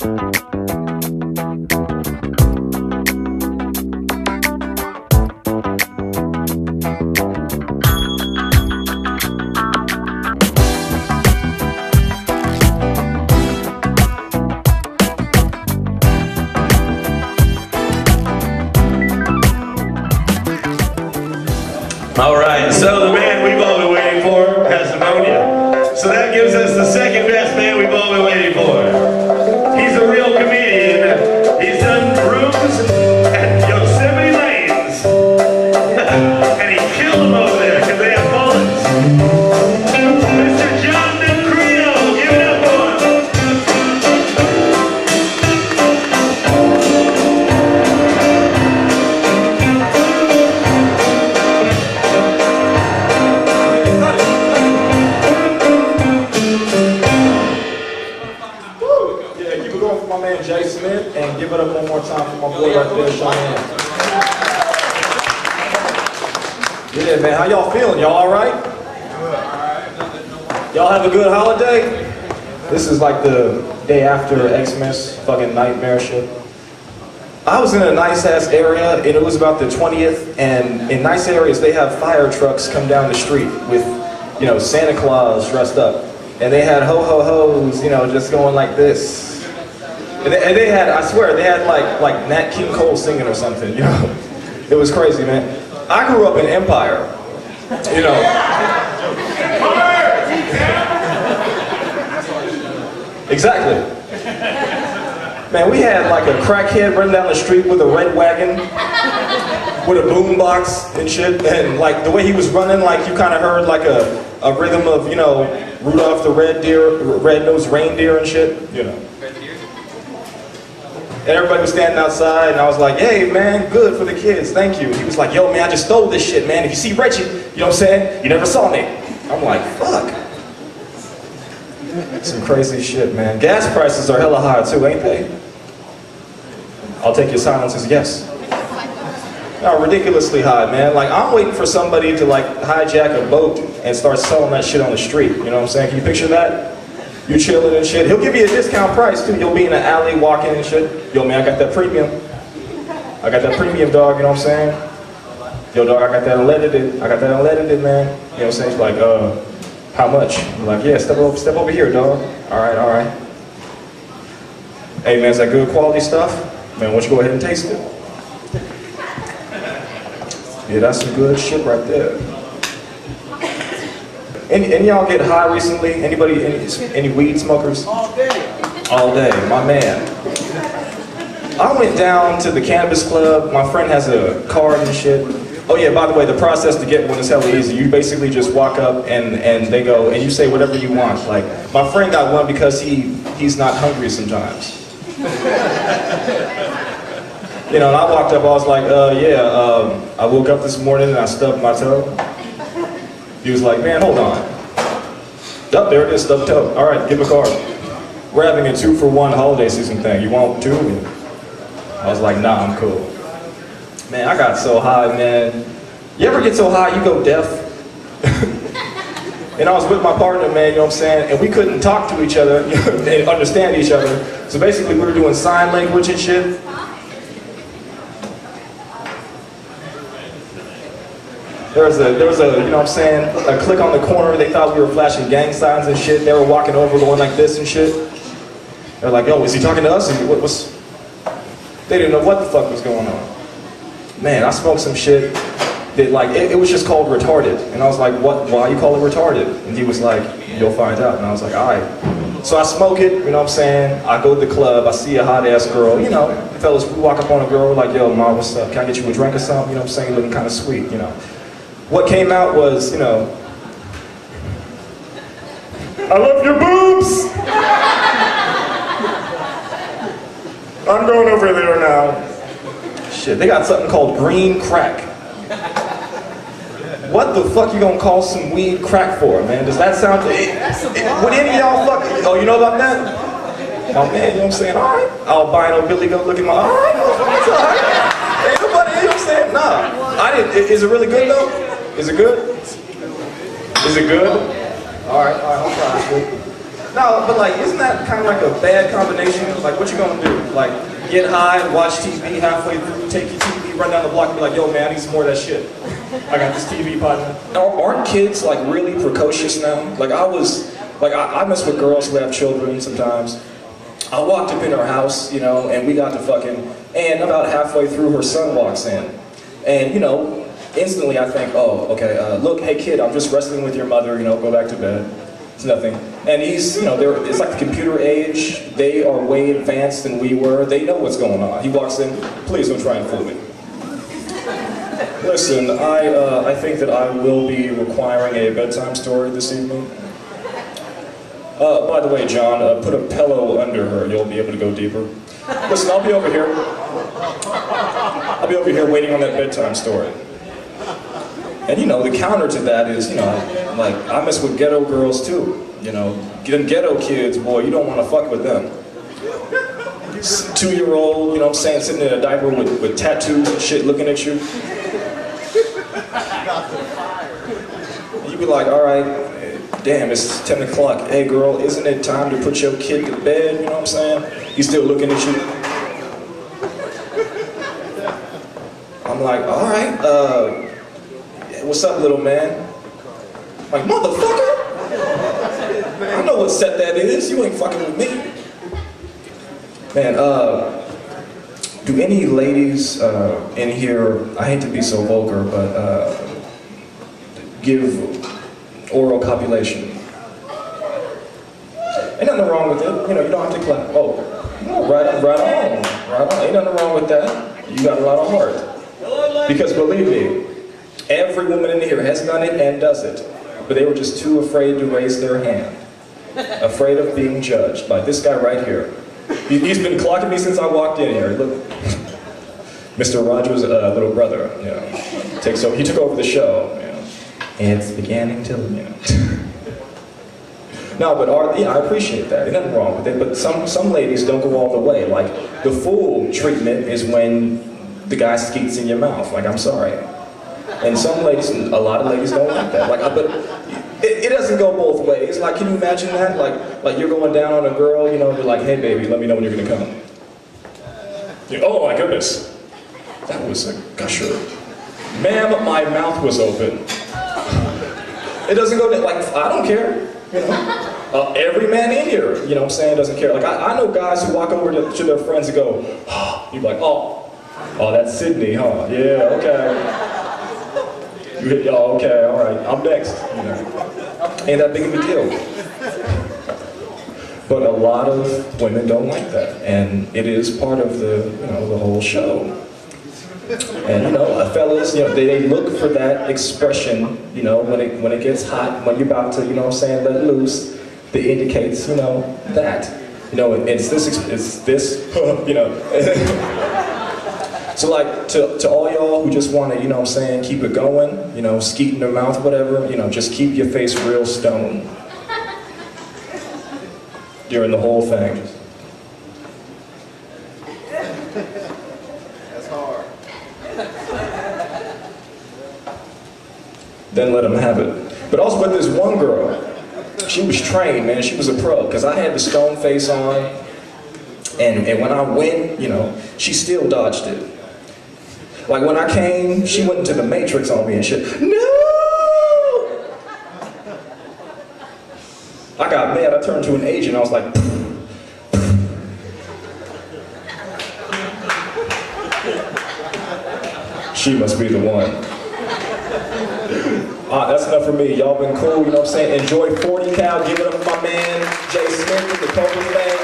All right, so the man we've all been waiting for has pneumonia. So that gives us the second best man we've all been waiting for. He's a real comedian. He's done rooms at Yosemite Lanes. And he killed them over there because they have bullets. Mr. Creal, give it up for him. And give it up one more time for my boy right there, Cheyenne. Yeah, man, how y'all feeling? Y'all all right? Y'all have a good holiday? This is like the day after Xmas, fucking nightmare shit. I was in a nice-ass area, and it was about the 20th, and in nice areas, they have fire trucks come down the street with, you know, Santa Claus dressed up. And they had ho-ho-hos, you know, just going like this. And they had, I swear, they had like Nat King Cole singing or something, you know. It was crazy, man. I grew up in Empire, you know. Exactly. Man, we had like a crackhead running down the street with a red wagon, with a boombox and shit, and like the way he was running, like you kind of heard like a rhythm of, you know, Rudolph the red-nosed reindeer and shit, you know. And everybody was standing outside, and I was like, hey, man, good for the kids, thank you. He was like, yo, man, I just stole this shit, man. If you see Reggie, you know what I'm saying? You never saw me. I'm like, fuck. Some crazy shit, man. Gas prices are hella high, too, ain't they? I'll take your silence as yes. No, ridiculously high, man. Like, I'm waiting for somebody to, like, hijack a boat and start selling that shit on the street. You know what I'm saying? Can you picture that? You chilling and shit. He'll give you a discount price too. You'll be in an alley walking and shit. Yo, man, I got that premium. I got that premium, dog. You know what I'm saying? Yo, dog, I got that unleaded. I got that unleaded, man. You know what I'm saying? He's like, how much? I'm like, yeah, step over here, dog. All right, all right. Hey, man, is that good quality stuff? Man, why don't you go ahead and taste it? Yeah, that's some good shit right there. Any y'all get high recently? Anybody, any weed smokers? All day. All day, my man. I went down to the cannabis club. My friend has a card and shit. Oh yeah, by the way, the process to get one is hella easy. You basically just walk up and they go, and you say whatever you want. Like, my friend got one because he's not hungry sometimes. You know, and I walked up, I was like, I woke up this morning and I stubbed my toe. He was like, man, hold on. Oh, there it is, stubbed toe. All right, give him a card. We're having a 2-for-1 holiday season thing. You want 2? I was like, nah, I'm cool. Man, I got so high, man. You ever get so high you go deaf? And I was with my partner, man, you know what I'm saying? And we couldn't talk to each other and understand each other. So basically we were doing sign language and shit. There was a, you know what I'm saying, a click on the corner. They thought we were flashing gang signs and shit. They were walking over going like this and shit. They're like, yo, is he talking to us? And what's... They didn't know what the fuck was going on. Man, I smoked some shit that like, it was just called retarded. And I was like, what, why you call it retarded? And he was like, you'll find out. And I was like, all right. So I smoke it, you know what I'm saying? I go to the club, I see a hot ass girl, you know, fellas, we walk up on a girl, we're like, yo, ma, what's up? Can I get you a drink or something? You know what I'm saying? Looking kind of sweet, you know. What came out was, you know, I love your boobs! I'm going over there now. Shit, they got something called green crack. What the fuck you gonna call some weed crack for, man? Does that sound... Would any of y'all fuck... Oh, you know about that? Oh, man, you know what I'm saying? All right. Albino Billy go look at my... All right, motherfucker, all right. Ain't nobody, you know what I'm saying? Nah. I didn't... Is it really good, though? Is it good? Is it good? All right, I'm trying. No, but like, isn't that kind of like a bad combination? Like, what you gonna do? Like, get high, watch TV halfway through, take your TV, run down the block, and be like, yo man, I need some more of that shit. I got this TV partner. Aren't kids like really precocious now? Like I mess with girls who have children sometimes. I walked up in her house, you know, and we got to fucking, and about halfway through her son walks in. And, you know, instantly I think, oh, okay, look, hey kid, I'm just wrestling with your mother, you know, go back to bed. It's nothing. And he's, you know, it's like the computer age. They are way advanced than we were. They know what's going on. He walks in, please don't try and fool me. Listen, I think that I will be requiring a bedtime story this evening. By the way, John, put a pillow under her. You'll be able to go deeper. Listen, I'll be over here. I'll be over here waiting on that bedtime story. And you know, the counter to that is, you know, like, I mess with ghetto girls too. You know, them ghetto kids, boy, you don't want to fuck with them. 2-year-old, you know what I'm saying, sitting in a diaper with tattoos and shit looking at you. And you be like, all right, damn, it's 10 o'clock. Hey girl, isn't it time to put your kid to bed? You know what I'm saying? He's still looking at you. I'm like, all right, what's up, little man? I'm like, motherfucker! I know what set that is. You ain't fucking with me. Man, do any ladies in here, I hate to be so vulgar, but give oral copulation? Ain't nothing wrong with it. You know, you don't have to clap. Oh, right on. Ain't nothing wrong with that. You got a lot of heart. Because believe me, every woman in here has done it and does it, but they were just too afraid to raise their hand. Afraid of being judged by this guy right here. He's been clocking me since I walked in here. Look, Mr. Rogers' little brother, you know, he took over the show. You know. It's beginning to, you know. No, but yeah, I appreciate that. There's nothing wrong with it. But some ladies don't go all the way. Like the full treatment is when the guy skeets in your mouth. Like, I'm sorry. And some ladies, a lot of ladies don't like that. Like, but it doesn't go both ways. Like, can you imagine that? Like you're going down on a girl, you know, you're like, hey baby, let me know when you're gonna come. Oh my goodness, that was a gusher. Ma'am, my mouth was open. It doesn't go like, I don't care, you know. Every man in here, you know what I'm saying, doesn't care. Like, I know guys who walk over to their friends and go, oh, you're like, oh, that's Sydney, huh? Yeah, okay. Oh, okay, all right, I'm next. You know, ain't that big of a deal. But a lot of women don't like that, and it is part of the, you know, the whole show. And you know, fellas, you know, they look for that expression, you know, when it gets hot, when you're about to, you know what I'm saying, let loose, that indicates, you know, that, you know, it's this, you know. So like, to all y'all who just want to, you know what I'm saying, keep it going, you know, skeet in their mouth, whatever, you know, just keep your face real stone during the whole thing. That's hard. Then let them have it. But also with this one girl, she was trained, man, she was a pro, because I had the stone face on, and when I went, you know, she still dodged it. Like when I came, she went into the Matrix on me and shit. No! I got mad, I turned to an agent, I was like, she must be the one. That's enough for me. Y'all been cool, you know what I'm saying? Enjoy 40 Cal, give it up for my man, Jay Smith with the Poker Thing.